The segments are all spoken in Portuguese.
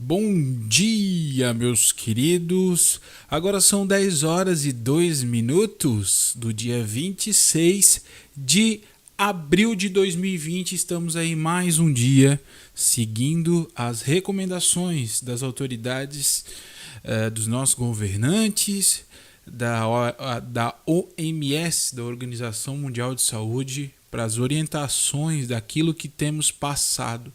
Bom dia, meus queridos. Agora são 10 horas e 2 minutos do dia 26 de abril de 2020. Estamos aí mais um dia seguindo as recomendações das autoridades, dos nossos governantes, da OMS, da Organização Mundial de Saúde, para as orientações daquilo que temos passado.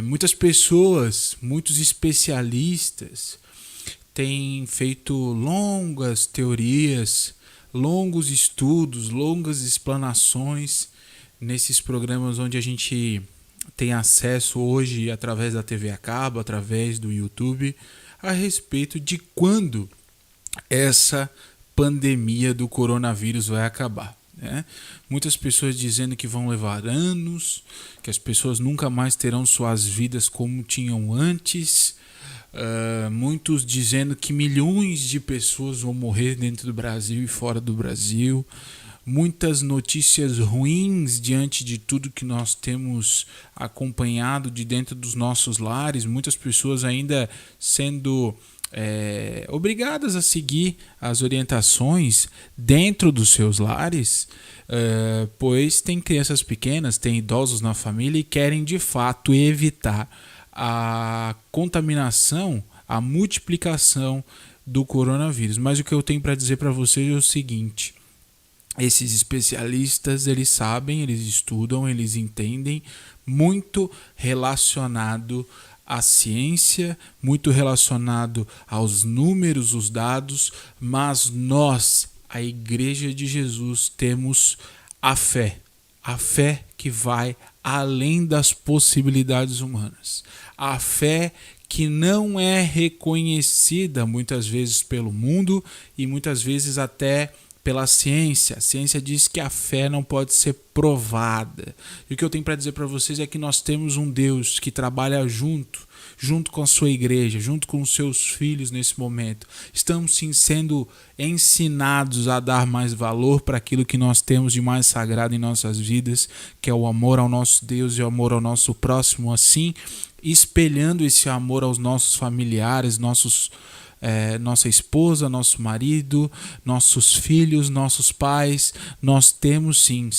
Muitas pessoas, muitos especialistas têm feito longas teorias, longos estudos, longas explanações nesses programas onde a gente tem acesso hoje através da TV a cabo, através do YouTube, a respeito de quando essa pandemia do coronavírus vai acabar. Muitas pessoas dizendo que vão levar anos, que as pessoas nunca mais terão suas vidas como tinham antes. Muitos dizendo que milhões de pessoas vão morrer dentro do Brasil e fora do Brasil. Muitas notícias ruins diante de tudo que nós temos acompanhado de dentro dos nossos lares. Muitas pessoas ainda sendo obrigadas a seguir as orientações dentro dos seus lares, pois tem crianças pequenas, tem idosos na família e querem de fato evitar a contaminação, a multiplicação do coronavírus. Mas o que eu tenho para dizer para vocês é o seguinte: esses especialistas, eles sabem, eles estudam, eles entendem, muito relacionado à ciência, muito relacionado aos números, os dados, mas nós, a Igreja de Jesus, temos a fé que vai além das possibilidades humanas, a fé que não é reconhecida muitas vezes pelo mundo e muitas vezes até pela ciência. A ciência diz que a fé não pode ser provada. E o que eu tenho para dizer para vocês é que nós temos um Deus que trabalha junto com a sua igreja, junto com os seus filhos nesse momento. Estamos sim sendo ensinados a dar mais valor para aquilo que nós temos de mais sagrado em nossas vidas, que é o amor ao nosso Deus e o amor ao nosso próximo, assim, espelhando esse amor aos nossos familiares, nossa esposa, nosso marido, nossos filhos, nossos pais. Nós temos sim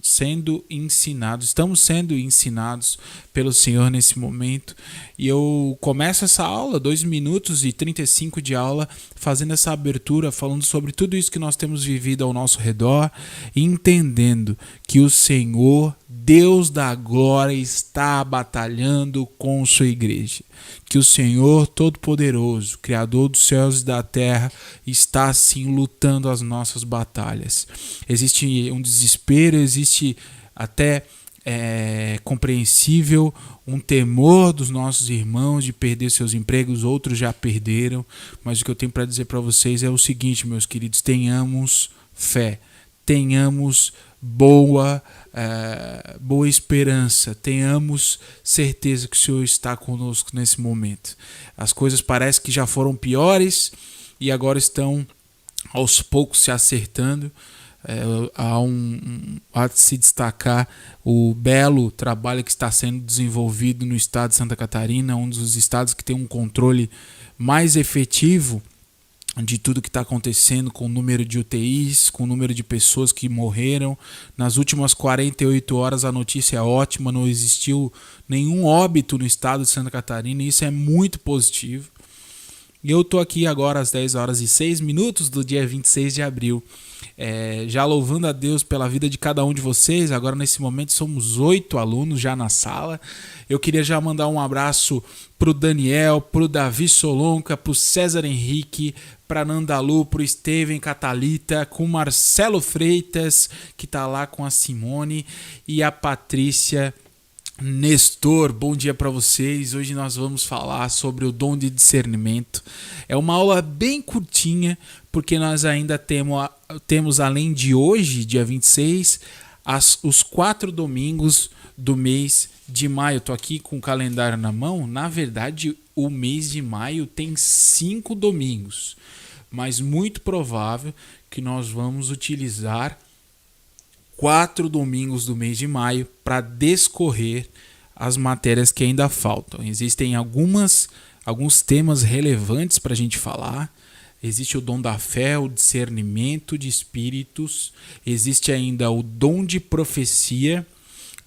sendo ensinados, estamos sendo ensinados pelo Senhor nesse momento. E eu começo essa aula, 2 minutos e 35 de aula, fazendo essa abertura, falando sobre tudo isso que nós temos vivido ao nosso redor, entendendo que o Senhor, Deus da glória, está batalhando com sua igreja. Que o Senhor Todo-Poderoso, Criador dos céus e da terra, está sim lutando as nossas batalhas. Existe um desespero, existe até compreensível um temor dos nossos irmãos de perder seus empregos, outros já perderam, mas o que eu tenho para dizer para vocês é o seguinte, meus queridos: tenhamos fé, tenhamos boa esperança, tenhamos certeza que o Senhor está conosco nesse momento. As coisas parecem que já foram piores e agora estão aos poucos se acertando. Há de se destacar o belo trabalho que está sendo desenvolvido no estado de Santa Catarina, um dos estados que tem um controle mais efetivo de tudo que está acontecendo, com o número de UTIs, com o número de pessoas que morreram. Nas últimas 48 horas a notícia é ótima, não existiu nenhum óbito no estado de Santa Catarina, e isso é muito positivo. E eu estou aqui agora às 10 horas e 6 minutos do dia 26 de abril, já louvando a Deus pela vida de cada um de vocês. Agora nesse momento somos 8 alunos já na sala. Eu queria já mandar um abraço para o Daniel, para o Davi Solonca, para o César Henrique, para Nandalu, para o Steven Catalita, com o Marcelo Freitas, que está lá com a Simone, e a Patrícia Nestor. Bom dia para vocês. Hoje nós vamos falar sobre o dom de discernimento. É uma aula bem curtinha, porque nós ainda temos além de hoje, dia 26, os 4 domingos do mês de maio. Estou aqui com o calendário na mão. Na verdade, o mês de maio tem 5 domingos, mas muito provável que nós vamos utilizar 4 domingos do mês de maio para discorrer as matérias que ainda faltam. Existem alguns temas relevantes para a gente falar. Existe o dom da fé, o discernimento de espíritos. Existe ainda o dom de profecia,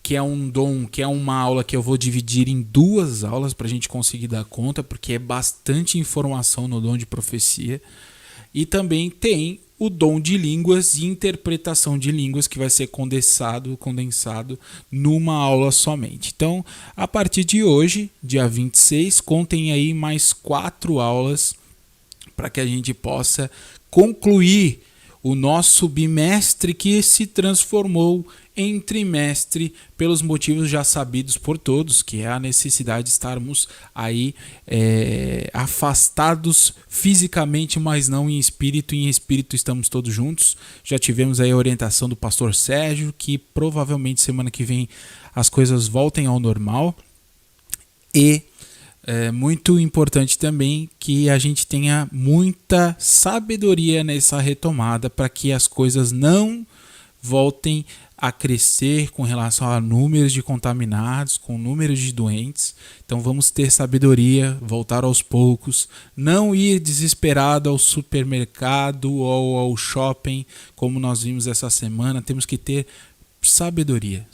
que é um dom, que é uma aula que eu vou dividir em 2 aulas para a gente conseguir dar conta, porque é bastante informação no dom de profecia. E também tem o dom de línguas e interpretação de línguas, que vai ser condensado numa aula somente. Então, a partir de hoje, dia 26, contem aí mais 4 aulas para que a gente possa concluir o nosso bimestre, que se transformou em trimestre pelos motivos já sabidos por todos, que é a necessidade de estarmos aí afastados fisicamente, mas não em espírito. Em espírito estamos todos juntos. Já tivemos aí a orientação do pastor Sérgio, que provavelmente semana que vem as coisas voltem ao normal. E é muito importante também que a gente tenha muita sabedoria nessa retomada, para que as coisas não voltem a crescer com relação a números de contaminados, com números de doentes. Então vamos ter sabedoria, voltar aos poucos, não ir desesperado ao supermercado ou ao shopping, como nós vimos essa semana. Temos que ter sabedoria,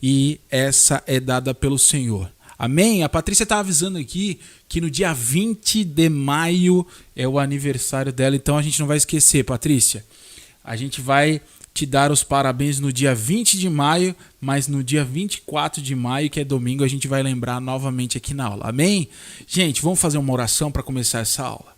e essa é dada pelo Senhor. Amém? A Patrícia está avisando aqui que no dia 20 de maio é o aniversário dela, então a gente não vai esquecer, Patrícia. A gente vai te dar os parabéns no dia 20 de maio, mas no dia 24 de maio, que é domingo, a gente vai lembrar novamente aqui na aula. Amém? Gente, vamos fazer uma oração para começar essa aula.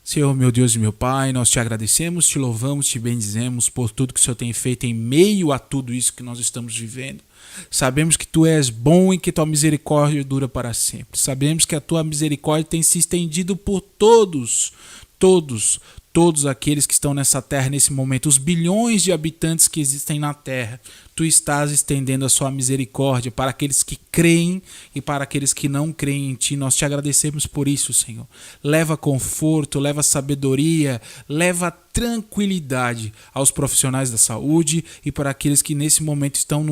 Senhor, meu Deus e meu Pai, nós te agradecemos, te louvamos, te bendizemos por tudo que o Senhor tem feito em meio a tudo isso que nós estamos vivendo. Sabemos que tu és bom e que tua misericórdia dura para sempre. Sabemos que a tua misericórdia tem se estendido por todos aqueles que estão nessa terra nesse momento, os bilhões de habitantes que existem na terra. Tu estás estendendo a sua misericórdia para aqueles que creem e para aqueles que não creem em ti. Nós te agradecemos por isso, Senhor. Leva conforto, leva sabedoria, leva tranquilidade aos profissionais da saúde e para aqueles que nesse momento estão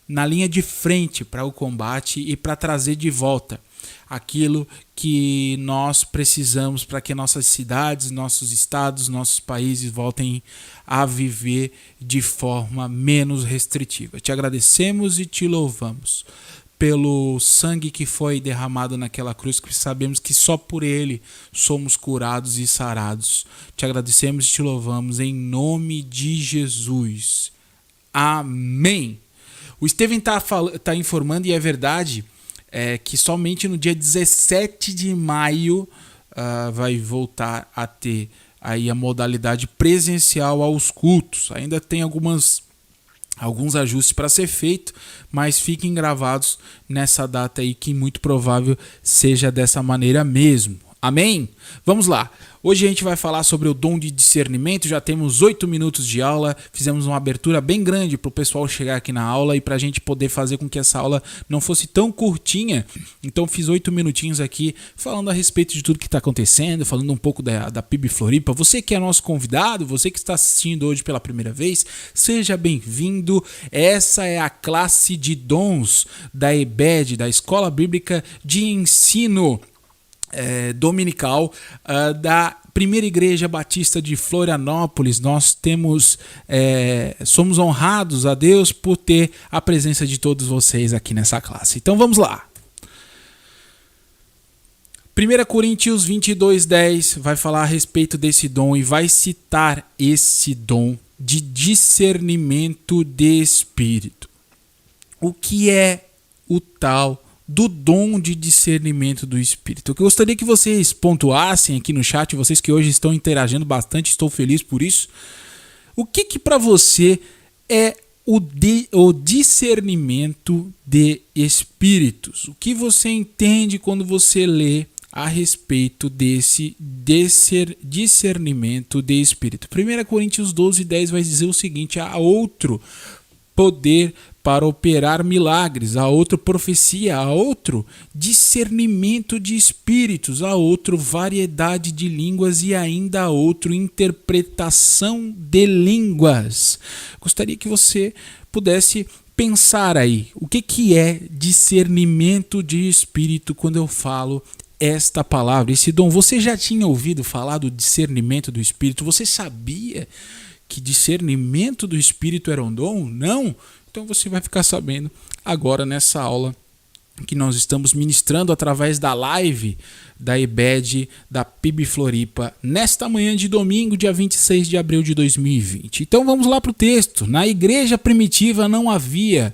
na linha de frente para o combate e para trazer de volta aquilo que nós precisamos para que nossas cidades, nossos estados, nossos países voltem a viver de forma menos restritiva. Te agradecemos e te louvamos pelo sangue que foi derramado naquela cruz, que sabemos que só por ele somos curados e sarados. Te agradecemos e te louvamos em nome de Jesus. Amém. O Steven tá informando, e é verdade, que somente no dia 17 de maio vai voltar a ter aí a modalidade presencial aos cultos. Ainda tem alguns ajustes para ser feito, mas fiquem gravados nessa data aí, que muito provável seja dessa maneira mesmo. Amém? Vamos lá. Hoje a gente vai falar sobre o dom de discernimento. Já temos 8 minutos de aula. Fizemos uma abertura bem grande para o pessoal chegar aqui na aula e para a gente poder fazer com que essa aula não fosse tão curtinha. Então fiz 8 minutinhos aqui falando a respeito de tudo que está acontecendo, falando um pouco da PIB Floripa. Você que é nosso convidado, você que está assistindo hoje pela primeira vez, seja bem-vindo. Essa é a classe de dons da EBED, da Escola Bíblica de Ensino Dominical da Primeira Igreja Batista de Florianópolis. Nós somos honrados a Deus por ter a presença de todos vocês aqui nessa classe. Então vamos lá. 1 Coríntios 22:10 vai falar a respeito desse dom e vai citar esse dom de discernimento de espírito. O que é o tal do dom de discernimento do Espírito? Eu gostaria que vocês pontuassem aqui no chat, vocês que hoje estão interagindo bastante, estou feliz por isso. O que para você é o discernimento de espíritos? O que você entende quando você lê a respeito desse discernimento de espírito? 1 Coríntios 12:10 vai dizer o seguinte: há outro poder para operar milagres, há outra profecia, há outro discernimento de espíritos, há outro variedade de línguas e ainda há outro interpretação de línguas. Gostaria que você pudesse pensar aí, o que é discernimento de espírito quando eu falo esta palavra, esse dom? Você já tinha ouvido falar do discernimento do espírito? Você sabia que discernimento do espírito era um dom? Não? Então você vai ficar sabendo agora nessa aula que nós estamos ministrando através da live da EBED da PIB Floripa, nesta manhã de domingo, dia 26 de abril de 2020. Então vamos lá para o texto. Na igreja primitiva não havia,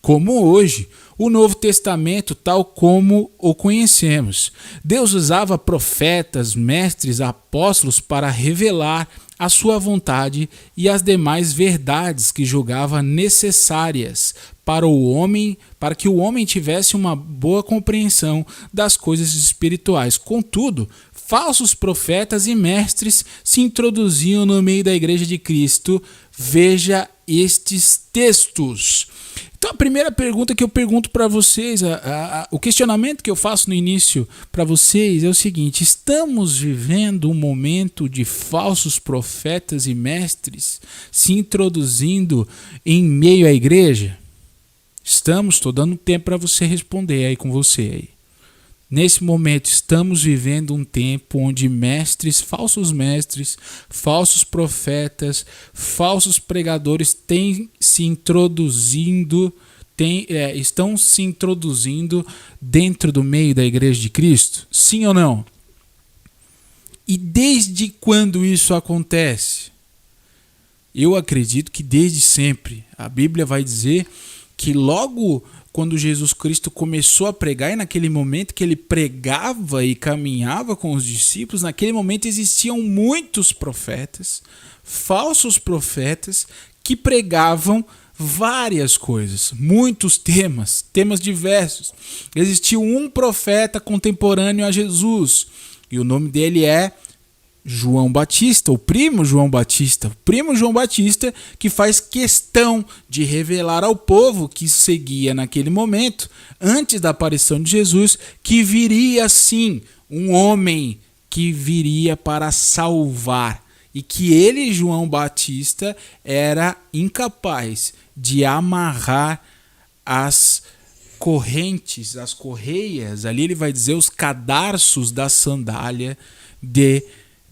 como hoje, o Novo Testamento tal como o conhecemos. Deus usava profetas, mestres, apóstolos para revelar a sua vontade e as demais verdades que julgava necessárias para o homem, para que o homem tivesse uma boa compreensão das coisas espirituais. Contudo, falsos profetas e mestres se introduziam no meio da igreja de Cristo. Veja estes textos. Então a primeira pergunta que eu pergunto para vocês, o questionamento que eu faço no início para vocês é o seguinte: estamos vivendo um momento de falsos profetas e mestres se introduzindo em meio à igreja? Estamos, estou dando tempo para você responder aí com você aí. Nesse momento estamos vivendo um tempo onde falsos profetas, falsos pregadores estão se introduzindo dentro do meio da igreja de Cristo? Sim ou não? E desde quando isso acontece? Eu acredito que desde sempre. A Bíblia vai dizer que logo quando Jesus Cristo começou a pregar, e naquele momento que ele pregava e caminhava com os discípulos, naquele momento existiam muitos profetas, falsos profetas, que pregavam várias coisas, muitos temas diversos. Existiu um profeta contemporâneo a Jesus, e o nome dele é João Batista, o primo João Batista, que faz questão de revelar ao povo que seguia naquele momento, antes da aparição de Jesus, que viria sim um homem que viria para salvar, e que ele, João Batista, era incapaz de amarrar as correntes, as correias, ali ele vai dizer os cadarços da sandália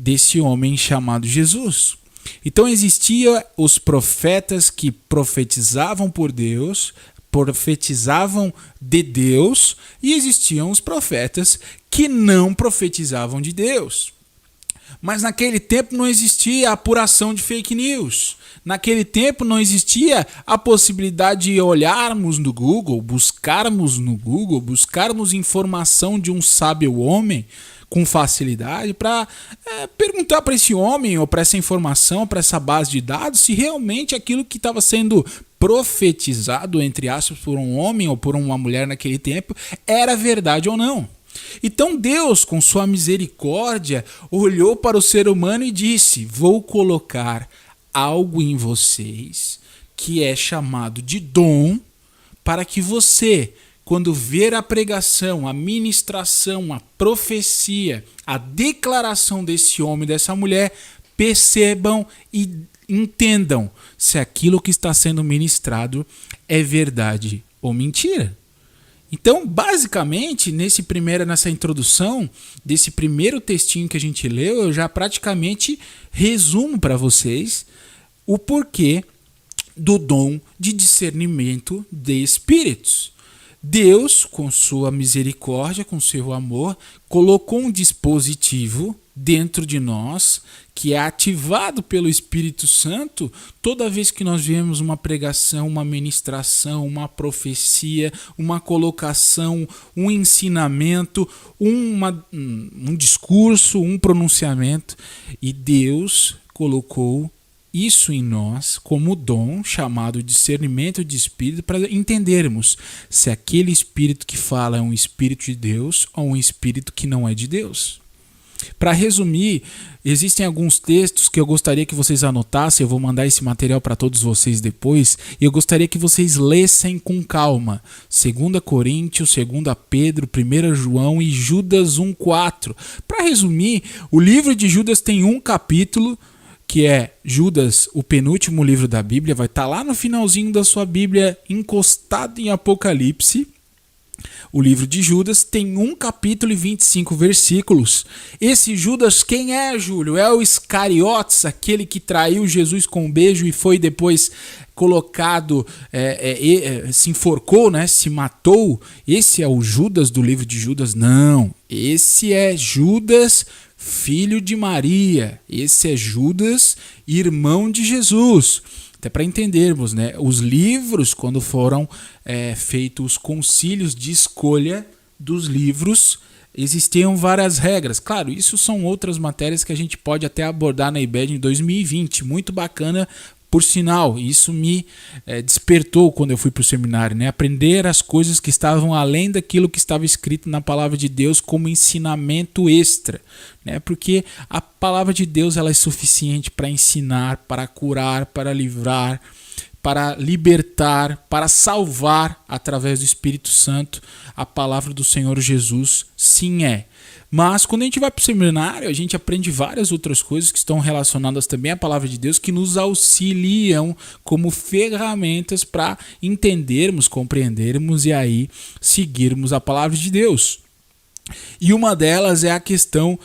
desse homem chamado Jesus. Então existiam os profetas que profetizavam por Deus, profetizavam de Deus, e existiam os profetas que não profetizavam de Deus. Mas naquele tempo não existia a apuração de fake news. Naquele tempo não existia a possibilidade de olharmos no Google, buscarmos informação de um sábio homem com facilidade para perguntar para esse homem ou para essa informação, para essa base de dados, se realmente aquilo que estava sendo profetizado, entre aspas, por um homem ou por uma mulher naquele tempo, era verdade ou não. Então Deus, com sua misericórdia, olhou para o ser humano e disse: vou colocar algo em vocês que é chamado de dom, para que você, quando ver a pregação, a ministração, a profecia, a declaração desse homem, dessa mulher, percebam e entendam se aquilo que está sendo ministrado é verdade ou mentira. Então, basicamente, nessa introdução desse primeiro textinho que a gente leu, eu já praticamente resumo para vocês o porquê do dom de discernimento de espíritos. Deus, com sua misericórdia, com seu amor, colocou um dispositivo dentro de nós que é ativado pelo Espírito Santo toda vez que nós vemos uma pregação, uma ministração, uma profecia, uma colocação, um ensinamento, um discurso, um pronunciamento. E Deus colocou isso em nós como dom chamado discernimento de espírito, para entendermos se aquele espírito que fala é um espírito de Deus ou um espírito que não é de Deus. Para resumir, existem alguns textos que eu gostaria que vocês anotassem. Eu vou mandar esse material para todos vocês depois, e eu gostaria que vocês lessem com calma 2 Coríntios, 2 Pedro, 1 João e Judas 1:4. Para resumir, o livro de Judas tem um capítulo que é Judas, o penúltimo livro da Bíblia, vai estar lá no finalzinho da sua Bíblia, encostado em Apocalipse. O livro de Judas tem 1 capítulo e 25 versículos. Esse Judas quem é, Júlio? É o Iscariotes, aquele que traiu Jesus com um beijo e foi depois colocado, se enforcou, né? Se matou. Esse é o Judas do livro de Judas? Não, esse é Judas, filho de Maria. Esse é Judas, irmão de Jesus. Até para entendermos, né? Os livros, quando foram feitos os concílios de escolha dos livros, existiam várias regras. Claro, isso são outras matérias que a gente pode até abordar na IBED em 2020. Muito bacana, por sinal. Isso me despertou quando eu fui para o seminário, né? Aprender as coisas que estavam além daquilo que estava escrito na palavra de Deus como ensinamento extra, né? Porque a palavra de Deus ela é suficiente para ensinar, para curar, para livrar, para libertar, para salvar através do Espírito Santo. A palavra do Senhor Jesus sim é. Mas quando a gente vai para o seminário, a gente aprende várias outras coisas que estão relacionadas também à palavra de Deus, que nos auxiliam como ferramentas para entendermos, compreendermos e aí seguirmos a palavra de Deus. E uma delas é a questão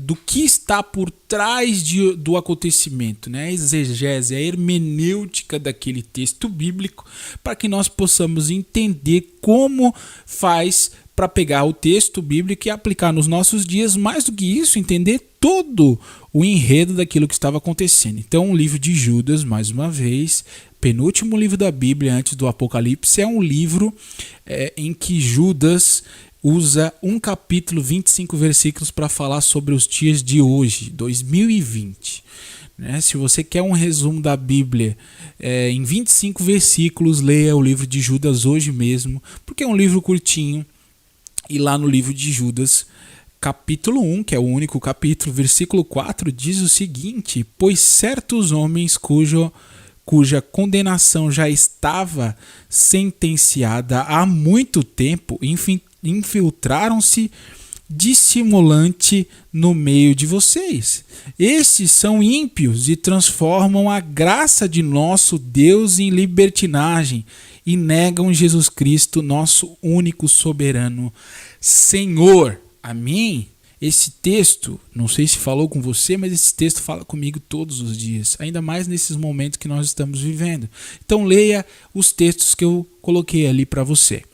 do que está por trás do acontecimento, né? A exegese, a hermenêutica daquele texto bíblico, para que nós possamos entender como faz para pegar o texto bíblico e aplicar nos nossos dias, mais do que isso, entender todo o enredo daquilo que estava acontecendo. Então, o livro de Judas, mais uma vez, penúltimo livro da Bíblia antes do Apocalipse, é um livro em que Judas usa 1 capítulo, 25 versículos para falar sobre os dias de hoje, 2020. Se você quer um resumo da Bíblia em 25 versículos, leia o livro de Judas hoje mesmo, porque é um livro curtinho. E lá no livro de Judas, capítulo 1, que é o único capítulo, versículo 4, diz o seguinte: pois certos homens cuja condenação já estava sentenciada há muito tempo, infiltraram-se dissimulante no meio de vocês. Esses são ímpios e transformam a graça de nosso Deus em libertinagem e negam Jesus Cristo, nosso único soberano Senhor. Amém? Esse texto, não sei se falou com você, mas esse texto fala comigo todos os dias, ainda mais nesses momentos que nós estamos vivendo. Então leia os textos que eu coloquei ali para você.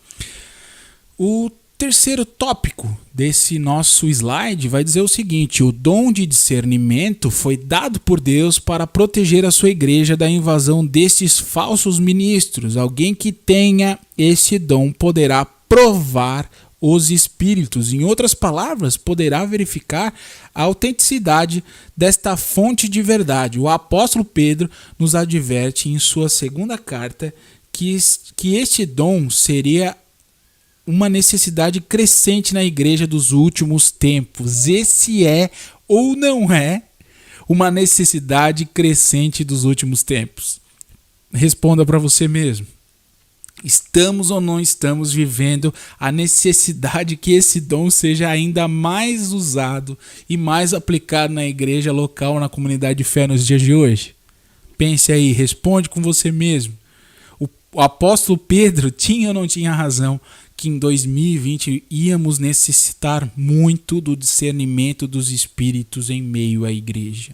O terceiro tópico desse nosso slide vai dizer o seguinte: o dom de discernimento foi dado por Deus para proteger a sua igreja da invasão desses falsos ministros. Alguém que tenha esse dom poderá provar os espíritos. Em outras palavras, poderá verificar a autenticidade desta fonte de verdade. O apóstolo Pedro nos adverte em sua segunda carta que este dom seria uma necessidade crescente na igreja dos últimos tempos. Esse é ou não é uma necessidade crescente dos últimos tempos? Responda para você mesmo. Estamos ou não estamos vivendo a necessidade que esse dom seja ainda mais usado e mais aplicado na igreja local, na comunidade de fé nos dias de hoje? Pense aí, responde com você mesmo. O apóstolo Pedro tinha ou não tinha razão que em 2020 íamos necessitar muito do discernimento dos espíritos em meio à igreja?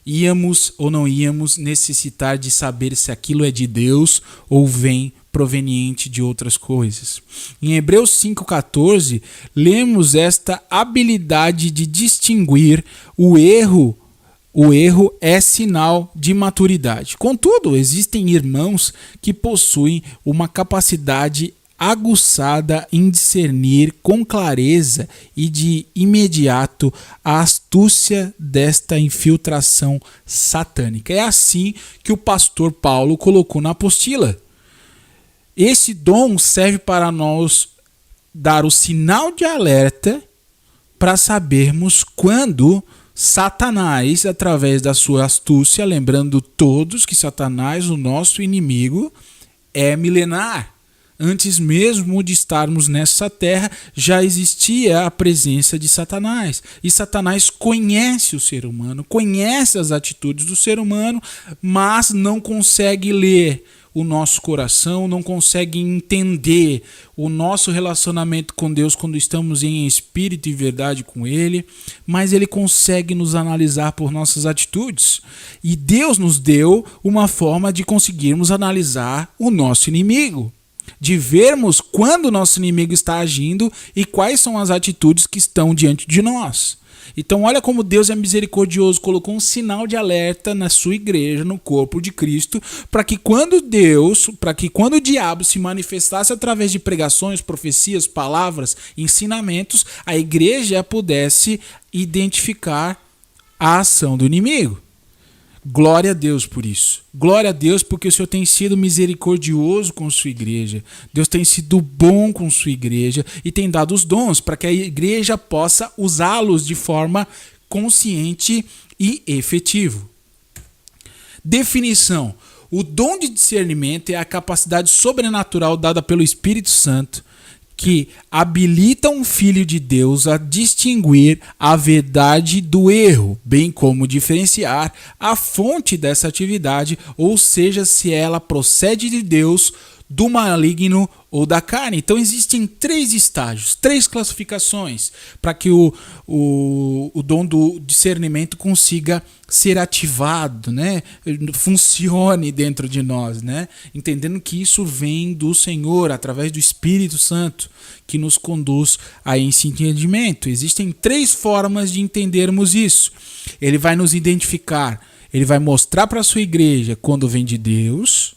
Íamos ou não íamos necessitar de saber se aquilo é de Deus ou vem proveniente de outras coisas? Em Hebreus 5,14, lemos esta habilidade de distinguir o erro. O erro é sinal de maturidade. Contudo, existem irmãos que possuem uma capacidade aguçada em discernir com clareza e de imediato a astúcia desta infiltração satânica. É assim que o pastor Paulo colocou na apostila. Esse dom serve para nós dar o sinal de alerta para sabermos quando Satanás, através da sua astúcia, lembrando todos que Satanás, o nosso inimigo, é milenar. Antes mesmo de estarmos nessa terra, já existia a presença de Satanás. E Satanás conhece o ser humano, conhece as atitudes do ser humano, mas não consegue ler o nosso coração, não consegue entender o nosso relacionamento com Deus quando estamos em espírito e verdade com Ele, mas Ele consegue nos analisar por nossas atitudes. E Deus nos deu uma forma de conseguirmos analisar o nosso inimigo, de vermos quando o nosso inimigo está agindo e quais são as atitudes que estão diante de nós. Então olha como Deus é misericordioso, colocou um sinal de alerta na sua igreja, no corpo de Cristo, para que quando o diabo se manifestasse através de pregações, profecias, palavras, ensinamentos, a igreja pudesse identificar a ação do inimigo. Glória a Deus por isso. Glória a Deus porque o Senhor tem sido misericordioso com sua igreja. Deus tem sido bom com sua igreja e tem dado os dons para que a igreja possa usá-los de forma consciente e efetiva. Definição: o dom de discernimento é a capacidade sobrenatural dada pelo Espírito Santo que habilita um filho de Deus a distinguir a verdade do erro, bem como diferenciar a fonte dessa atividade, ou seja, se ela procede de Deus, do maligno ou da carne. Então existem 3 estágios, 3 classificações para que o dom do discernimento consiga ser ativado, né? Funcione dentro de nós, né? Entendendo que isso vem do Senhor, através do Espírito Santo, que nos conduz a esse entendimento. Existem 3 formas de entendermos isso. Ele vai nos identificar, ele vai mostrar para a sua igreja quando vem de Deus,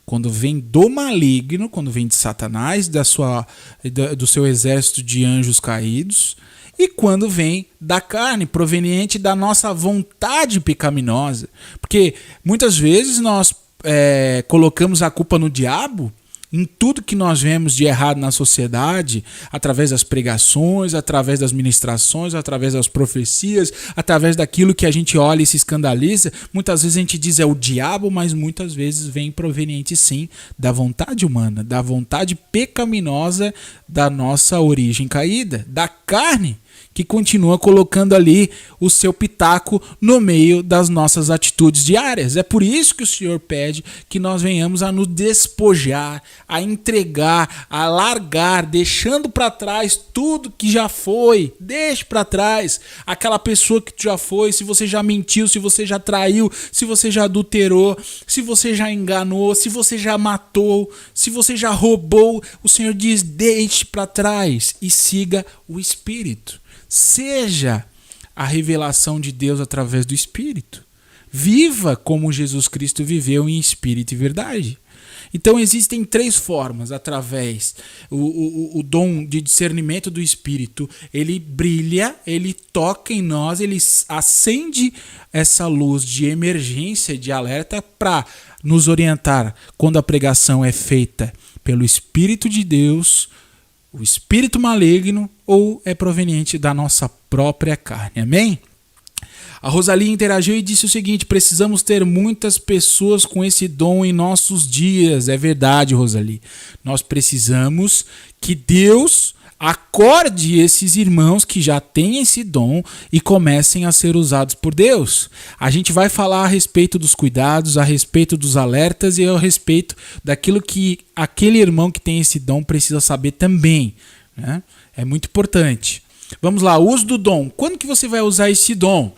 quando vem do maligno, quando vem de Satanás, do seu exército de anjos caídos, e quando vem da carne, proveniente da nossa vontade pecaminosa. Porque muitas vezes nós colocamos a culpa no diabo em tudo que nós vemos de errado na sociedade, através das pregações, através das ministrações, através das profecias, através daquilo que a gente olha e se escandaliza. Muitas vezes a gente diz é o diabo, mas muitas vezes vem proveniente sim da vontade humana, da vontade pecaminosa da nossa origem caída, da carne, que continua colocando ali o seu pitaco no meio das nossas atitudes diárias. É por isso que o Senhor pede que nós venhamos a nos despojar, a entregar, a largar, deixando para trás tudo que já foi. Deixe para trás aquela pessoa que já foi, se você já mentiu, se você já traiu, se você já adulterou, se você já enganou, se você já matou, se você já roubou. O Senhor diz, deixe para trás e siga o Espírito. Seja a revelação de Deus através do Espírito. Viva como Jesus Cristo viveu em espírito e verdade. Então existem 3 formas através o dom de discernimento do Espírito. Ele brilha, ele toca em nós, ele acende essa luz de emergência, de alerta para nos orientar quando a pregação é feita pelo Espírito de Deus, o espírito maligno, ou é proveniente da nossa própria carne. Amém? A Rosalie interagiu e disse o seguinte: precisamos ter muitas pessoas com esse dom em nossos dias. É verdade, Rosalie. Nós precisamos que Deus acorde esses irmãos que já têm esse dom e comecem a ser usados por Deus. A gente vai falar a respeito dos cuidados, a respeito dos alertas e a respeito daquilo que aquele irmão que tem esse dom precisa saber também, né? É muito importante. Vamos lá, uso do dom. Quando que você vai usar esse dom?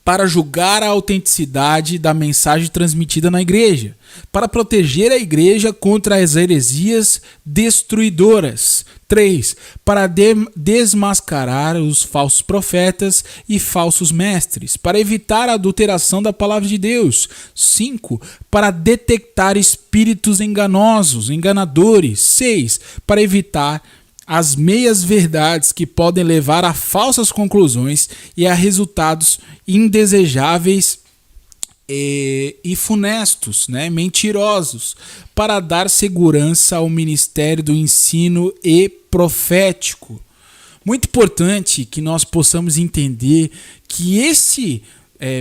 Para julgar a autenticidade da mensagem transmitida na igreja, para proteger a igreja contra as heresias destruidoras. 3. Para desmascarar os falsos profetas e falsos mestres, para evitar a adulteração da palavra de Deus. 5. Para detectar espíritos enganosos, enganadores. 6. Para evitar as meias-verdades que podem levar a falsas conclusões e a resultados indesejáveis e funestos, né? Mentirosos, para dar segurança ao ministério do ensino e profético. Muito importante que nós possamos entender que esse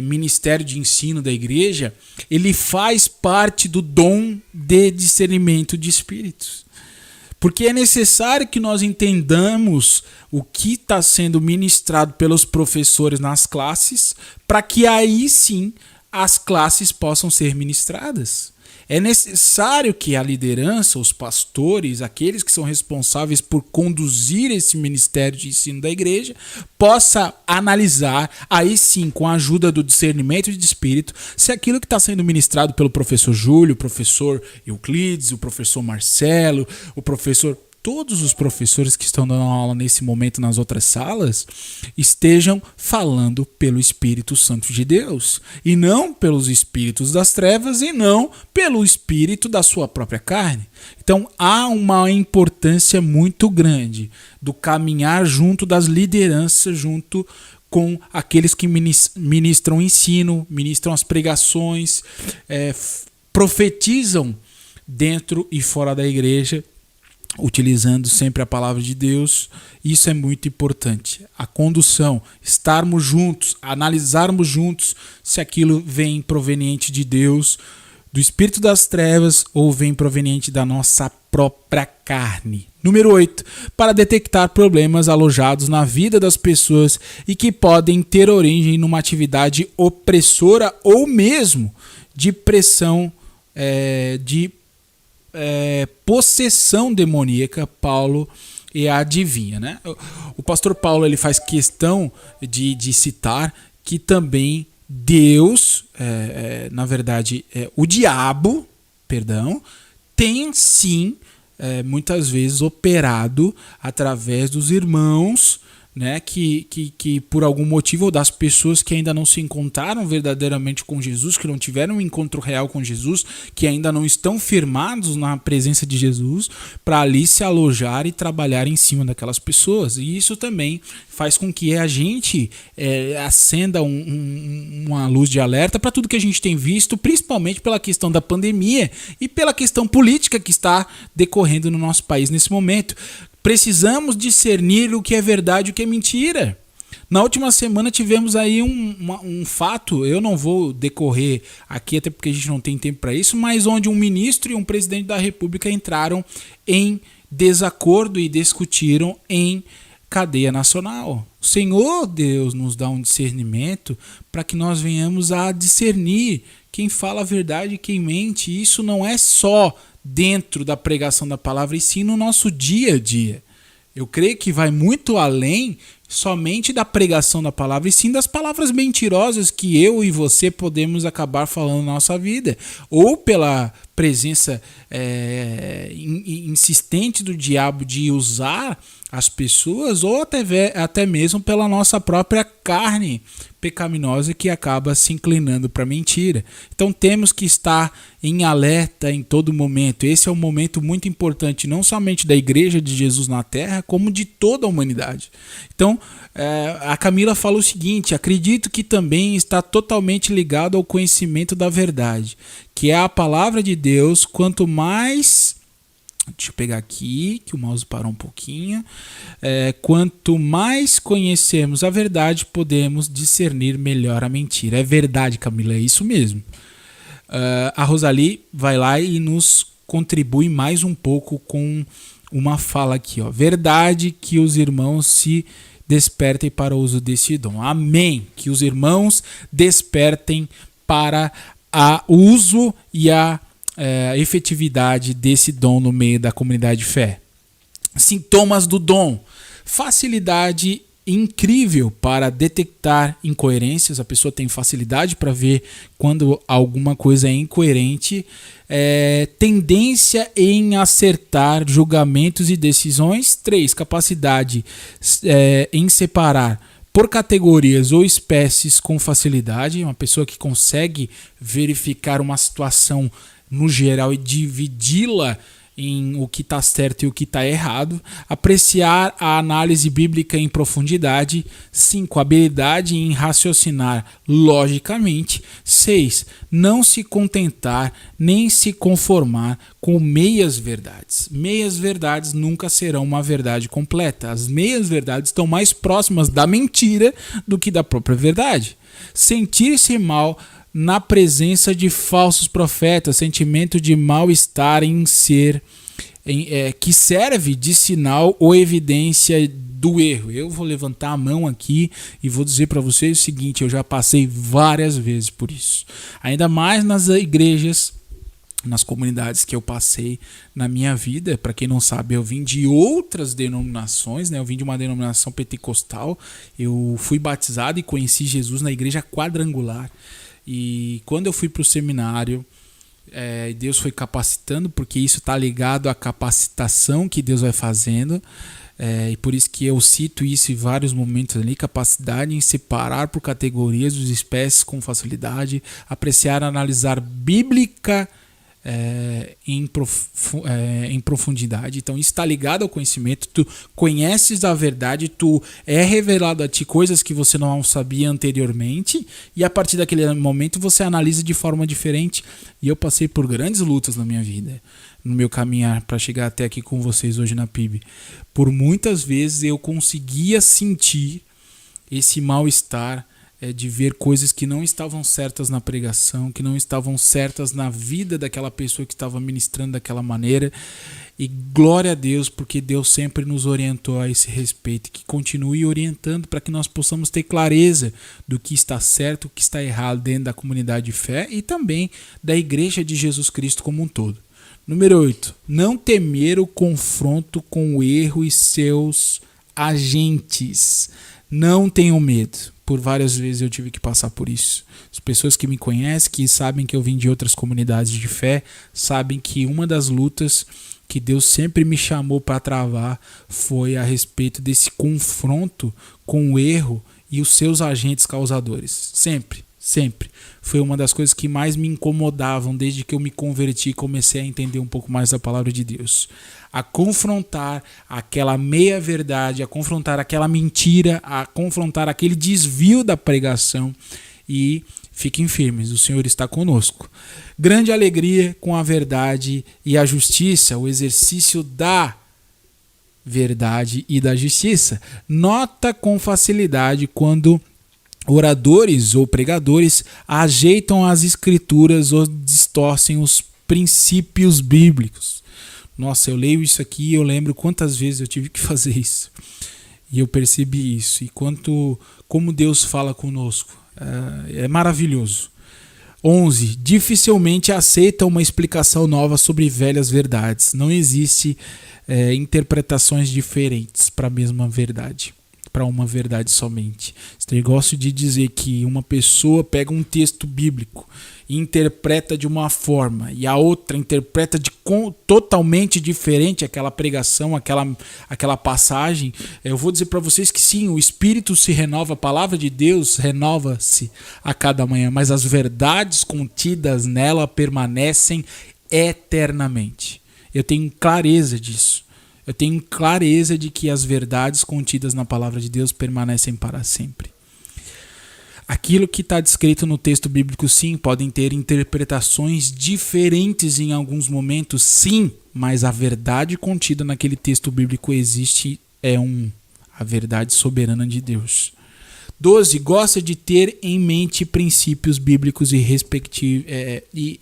ministério de ensino da igreja, ele faz parte do dom de discernimento de espíritos. Porque é necessário que nós entendamos o que está sendo ministrado pelos professores nas classes, para que aí sim as classes possam ser ministradas. É necessário que a liderança, os pastores, aqueles que são responsáveis por conduzir esse ministério de ensino da igreja, possa analisar, aí sim, com a ajuda do discernimento de espírito, se aquilo que está sendo ministrado pelo professor Júlio, o professor Euclides, o professor Marcelo, o professor... Todos os professores que estão dando aula nesse momento nas outras salas estejam falando pelo Espírito Santo de Deus e não pelos espíritos das trevas e não pelo espírito da sua própria carne. Então há uma importância muito grande do caminhar junto das lideranças, junto com aqueles que ministram o ensino, ministram as pregações, profetizam dentro e fora da igreja, utilizando sempre a palavra de Deus. Isso é muito importante. A condução, estarmos juntos, analisarmos juntos se aquilo vem proveniente de Deus, do espírito das trevas, ou vem proveniente da nossa própria carne. Número 8. Para detectar problemas alojados na vida das pessoas e que podem ter origem numa atividade opressora ou mesmo de pressão, de possessão demoníaca, Paulo adivinha, né? O pastor Paulo ele faz questão de citar que também Deus, na verdade, o diabo, tem sim, muitas vezes operado através dos irmãos, né, que por algum motivo, ou das pessoas que ainda não se encontraram verdadeiramente com Jesus, que não tiveram um encontro real com Jesus, que ainda não estão firmados na presença de Jesus, para ali se alojar e trabalhar em cima daquelas pessoas. E isso também faz com que a gente acenda uma luz de alerta para tudo que a gente tem visto, principalmente pela questão da pandemia e pela questão política que está decorrendo no nosso país nesse momento. Precisamos discernir o que é verdade e o que é mentira. Na última semana tivemos aí um fato, eu não vou decorrer aqui, até porque a gente não tem tempo para isso, mas onde um ministro e um presidente da República entraram em desacordo e discutiram em cadeia nacional. O Senhor Deus nos dá um discernimento para que nós venhamos a discernir quem fala a verdade e quem mente. Isso não é só dentro da pregação da palavra, e sim no nosso dia a dia. Eu creio que vai muito além somente da pregação da palavra, e sim das palavras mentirosas que eu e você podemos acabar falando na nossa vida, ou pela presença insistente do diabo de usar as pessoas, ou até mesmo pela nossa própria carne pecaminosa que acaba se inclinando para a mentira. Então temos que estar em alerta em todo momento. Esse é um momento muito importante, não somente da Igreja de Jesus na Terra, como de toda a humanidade. Então a Camila fala o seguinte: acredito que também está totalmente ligado ao conhecimento da verdade, que é a palavra de Deus. Quanto mais... Deixa eu pegar aqui, que o mouse parou um pouquinho. Quanto mais conhecermos a verdade, podemos discernir melhor a mentira. É verdade, Camila, é isso mesmo. A Rosali vai lá e nos contribui mais um pouco com uma fala aqui, ó. Verdade que os irmãos se despertem para o uso desse dom. Amém. Que os irmãos despertem para o uso e a efetividade desse dom no meio da comunidade de fé. Sintomas do dom: facilidade incrível para detectar incoerências. A pessoa tem facilidade para ver quando alguma coisa é incoerente. Tendência em acertar julgamentos e decisões. 3. Capacidade em separar por categorias ou espécies com facilidade. Uma pessoa que consegue verificar uma situação no geral e dividi-la em o que está certo e o que está errado. Apreciar a análise bíblica em profundidade. 5. Habilidade em raciocinar logicamente. 6. Não se contentar nem se conformar com meias verdades. Meias verdades nunca serão uma verdade completa. As meias verdades estão mais próximas da mentira do que da própria verdade. Sentir-se mal na presença de falsos profetas, sentimento de mal-estar em ser, que serve de sinal ou evidência do erro. Eu vou levantar a mão aqui e vou dizer para vocês o seguinte: eu já passei várias vezes por isso. Ainda mais nas igrejas, nas comunidades que eu passei na minha vida. Para quem não sabe, eu vim de outras denominações, né? Eu vim de uma denominação pentecostal. Eu fui batizado e conheci Jesus na igreja quadrangular. E quando eu fui para o seminário, Deus foi capacitando, porque isso está ligado à capacitação que Deus vai fazendo. E por isso que eu cito isso em vários momentos ali: capacidade em separar por categorias os espécies com facilidade, apreciar, analisar bíblica em profundidade. Então isso está ligado ao conhecimento. Tu conheces a verdade, tu é revelado a ti coisas que você não sabia anteriormente, e a partir daquele momento você analisa de forma diferente. E eu passei por grandes lutas na minha vida, no meu caminhar para chegar até aqui com vocês hoje na PIB. Por muitas vezes eu conseguia sentir esse mal-estar de ver coisas que não estavam certas na pregação, que não estavam certas na vida daquela pessoa que estava ministrando daquela maneira. E glória a Deus, porque Deus sempre nos orientou a esse respeito, que continue orientando para que nós possamos ter clareza do que está certo, o que está errado dentro da comunidade de fé e também da Igreja de Jesus Cristo como um todo. Número 8. Não temer o confronto com o erro e seus agentes. Não tenham medo. Por várias vezes eu tive que passar por isso. As pessoas que me conhecem, que sabem que eu vim de outras comunidades de fé, sabem que uma das lutas que Deus sempre me chamou para travar foi a respeito desse confronto com o erro e os seus agentes causadores. Sempre. Foi uma das coisas que mais me incomodavam desde que eu me converti e comecei a entender um pouco mais da palavra de Deus. A confrontar aquela meia-verdade, a confrontar aquela mentira, a confrontar aquele desvio da pregação. E fiquem firmes, o Senhor está conosco. Grande alegria com a verdade e a justiça, o exercício da verdade e da justiça. Nota com facilidade quando oradores ou pregadores ajeitam as escrituras ou distorcem os princípios bíblicos. Nossa, eu leio isso aqui e eu lembro quantas vezes eu tive que fazer isso. E eu percebi isso. E como Deus fala conosco. É maravilhoso. 11. Dificilmente aceita uma explicação nova sobre velhas verdades. Não existe interpretações diferentes para a mesma verdade, para uma verdade somente. Eu gosto de dizer que uma pessoa pega um texto bíblico e interpreta de uma forma, e a outra interpreta totalmente diferente aquela pregação, aquela passagem. Eu vou dizer para vocês que sim, o Espírito se renova, a palavra de Deus renova-se a cada manhã, mas as verdades contidas nela permanecem eternamente. Eu tenho clareza disso. Eu tenho clareza de que as verdades contidas na palavra de Deus permanecem para sempre. Aquilo que está descrito no texto bíblico, sim, podem ter interpretações diferentes em alguns momentos, sim, mas a verdade contida naquele texto bíblico existe, a verdade soberana de Deus. 12. Gosta de ter em mente princípios bíblicos e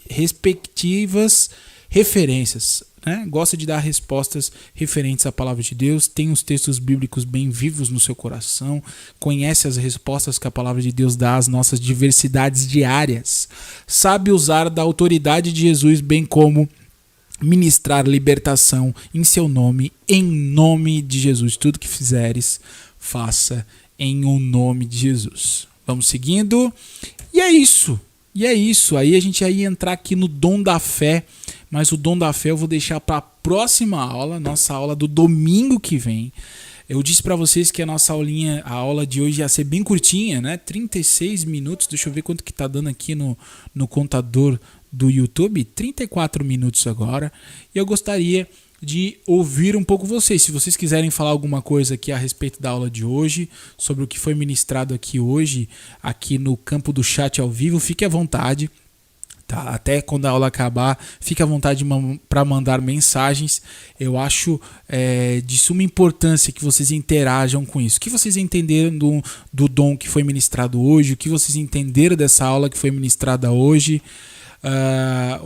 respectivas referências. Gosta de dar respostas referentes à palavra de Deus, tem os textos bíblicos bem vivos no seu coração, conhece as respostas que a palavra de Deus dá às nossas diversidades diárias, sabe usar da autoridade de Jesus, bem como ministrar libertação em seu nome, em nome de Jesus. Tudo que fizeres, faça em o nome de Jesus. Vamos seguindo. E é isso. Aí a gente ia entrar aqui no dom da fé, mas o dom da fé eu vou deixar para a próxima aula, nossa aula do domingo que vem. Eu disse para vocês que a aula de hoje ia ser bem curtinha, né? 36 minutos, deixa eu ver quanto que tá dando aqui no contador do YouTube, 34 minutos agora, e eu gostaria de ouvir um pouco vocês. Se vocês quiserem falar alguma coisa aqui a respeito da aula de hoje, sobre o que foi ministrado aqui hoje, aqui no campo do chat ao vivo, fique à vontade. Tá, até quando a aula acabar, fique à vontade para mandar mensagens. Eu acho de suma importância que vocês interajam com isso. O que vocês entenderam do dom que foi ministrado hoje? O que vocês entenderam dessa aula que foi ministrada hoje?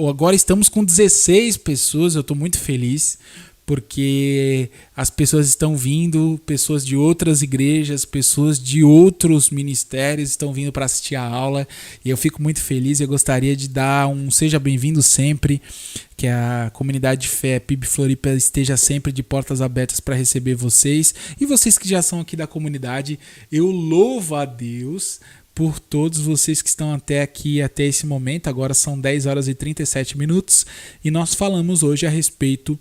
Agora estamos com 16 pessoas, eu estou muito feliz, porque as pessoas estão vindo, pessoas de outras igrejas, pessoas de outros ministérios estão vindo para assistir a aula, e eu fico muito feliz. Eu gostaria de dar um seja bem-vindo sempre, que a comunidade de fé PIB Floripa esteja sempre de portas abertas para receber vocês, e vocês que já são aqui da comunidade, eu louvo a Deus por todos vocês que estão até aqui, até esse momento. Agora são 10 horas e 37 minutos, e nós falamos hoje a respeito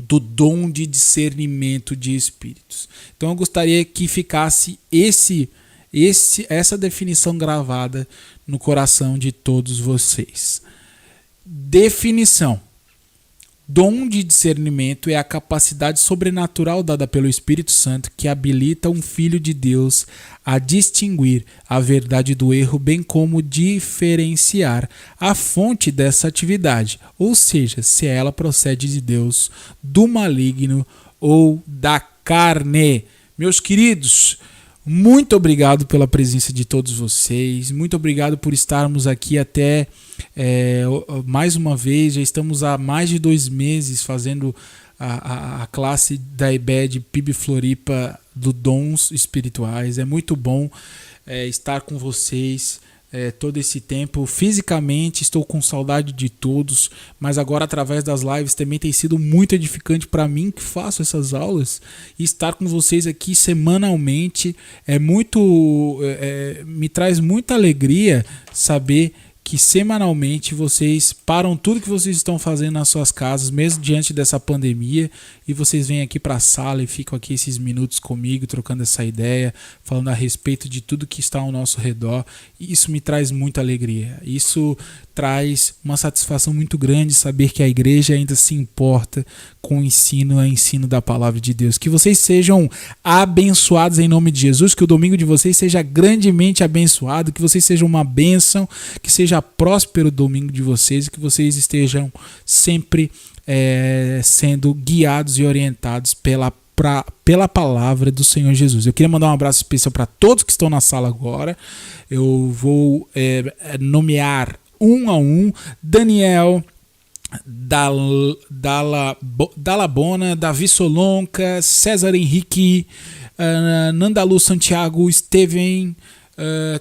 do dom de discernimento de espíritos. Então eu gostaria que ficasse essa definição gravada no coração de todos vocês. Definição: dom de discernimento é a capacidade sobrenatural dada pelo Espírito Santo que habilita um filho de Deus a distinguir a verdade do erro, bem como diferenciar a fonte dessa atividade, ou seja, se ela procede de Deus, do maligno ou da carne. Meus queridos, muito obrigado pela presença de todos vocês, muito obrigado por estarmos aqui até mais uma vez. Já estamos há mais de 2 meses fazendo a classe da EBED PIB Floripa do Dons Espirituais. É muito bom estar com vocês todo esse tempo. Fisicamente estou com saudade de todos, mas agora através das lives também tem sido muito edificante para mim, que faço essas aulas, e estar com vocês aqui semanalmente me traz muita alegria saber que semanalmente vocês param tudo que vocês estão fazendo nas suas casas, mesmo diante dessa pandemia, e vocês vêm aqui para a sala e ficam aqui esses minutos comigo, trocando essa ideia, falando a respeito de tudo que está ao nosso redor. E isso me traz muita alegria. Isso traz uma satisfação muito grande saber que a igreja ainda se importa com o ensino da palavra de Deus. Que vocês sejam abençoados em nome de Jesus, que o domingo de vocês seja grandemente abençoado, que vocês sejam uma bênção, que seja próspero o domingo de vocês, e que vocês estejam sempre sendo guiados e orientados pela palavra do Senhor Jesus. Eu queria mandar um abraço especial para todos que estão na sala agora. Eu vou nomear um a um: Daniel, Dalabona, Davi Solonca, César Henrique, Nandalu Santiago, Steven,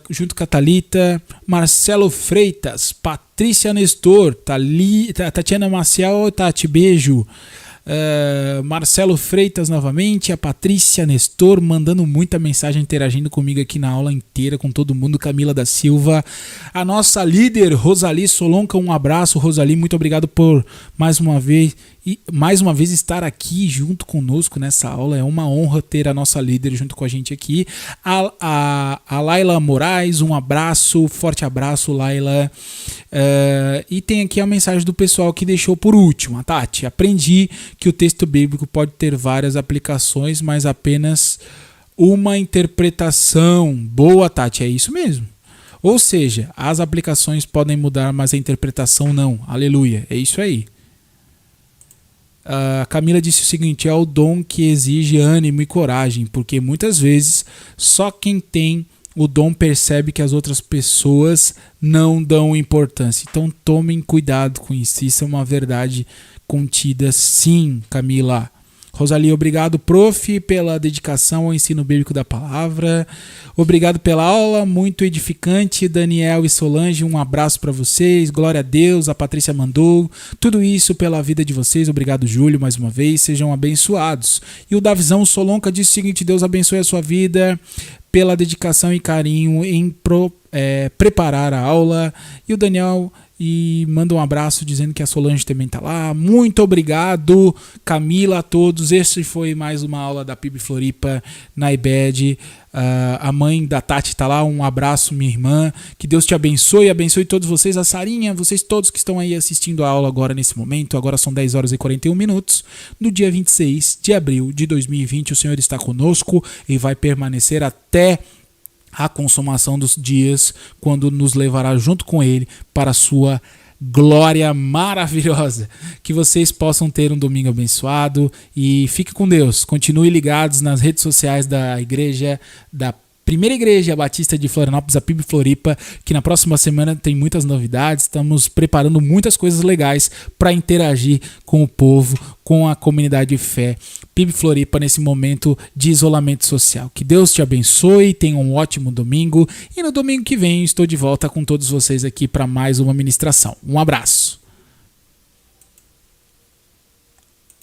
junto com a Thalita, Marcelo Freitas, Patrícia Nestor, Tatiana Maciel, Tati, beijo. Marcelo Freitas novamente, a Patrícia Nestor mandando muita mensagem, interagindo comigo aqui na aula inteira, com todo mundo. Camila da Silva, a nossa líder Rosali Solonca, um abraço, Rosali, muito obrigado por mais uma vez estar aqui junto conosco nessa aula. É uma honra ter a nossa líder junto com a gente aqui. A Laila Moraes, um abraço, forte abraço, Laila. E tem aqui a mensagem do pessoal que deixou por último. A Tati: aprendi que o texto bíblico pode ter várias aplicações, mas apenas uma interpretação. Boa, Tati, é isso mesmo. Ou seja, as aplicações podem mudar, mas a interpretação não. Aleluia, é isso aí. A Camila disse o seguinte: é o dom que exige ânimo e coragem, porque muitas vezes só quem tem o dom percebe que as outras pessoas não dão importância. Então tomem cuidado com isso. Isso é uma verdade contida, sim, Camila. Rosalie, obrigado, prof, pela dedicação ao ensino bíblico da palavra. Obrigado pela aula, muito edificante. Daniel e Solange, um abraço para vocês. Glória a Deus, a Patrícia mandou. Tudo isso pela vida de vocês. Obrigado, Júlio, mais uma vez. Sejam abençoados. E o Davizão Solonca disse o seguinte: Deus abençoe a sua vida pela dedicação e carinho em preparar a aula. E o Daniel e manda um abraço dizendo que a Solange também tá lá. Muito obrigado, Camila, a todos. Esse foi mais uma aula da PIB Floripa na IBED. A mãe da Tati tá lá, um abraço, minha irmã, que Deus te abençoe, abençoe todos vocês, a Sarinha, vocês todos que estão aí assistindo a aula agora nesse momento. Agora são 10 horas e 41 minutos do dia 26 de abril de 2020, o Senhor está conosco e vai permanecer até a consumação dos dias, quando nos levará junto com Ele para a sua glória maravilhosa. Que vocês possam ter um domingo abençoado e fique com Deus. Continue ligados nas redes sociais da igreja, da Primeira Igreja Batista de Florianópolis, a PIB Floripa, que na próxima semana tem muitas novidades. Estamos preparando muitas coisas legais para interagir com o povo, com a comunidade de fé PIB Floripa nesse momento de isolamento social. Que Deus te abençoe, tenha um ótimo domingo e no domingo que vem estou de volta com todos vocês aqui para mais uma ministração. Um abraço.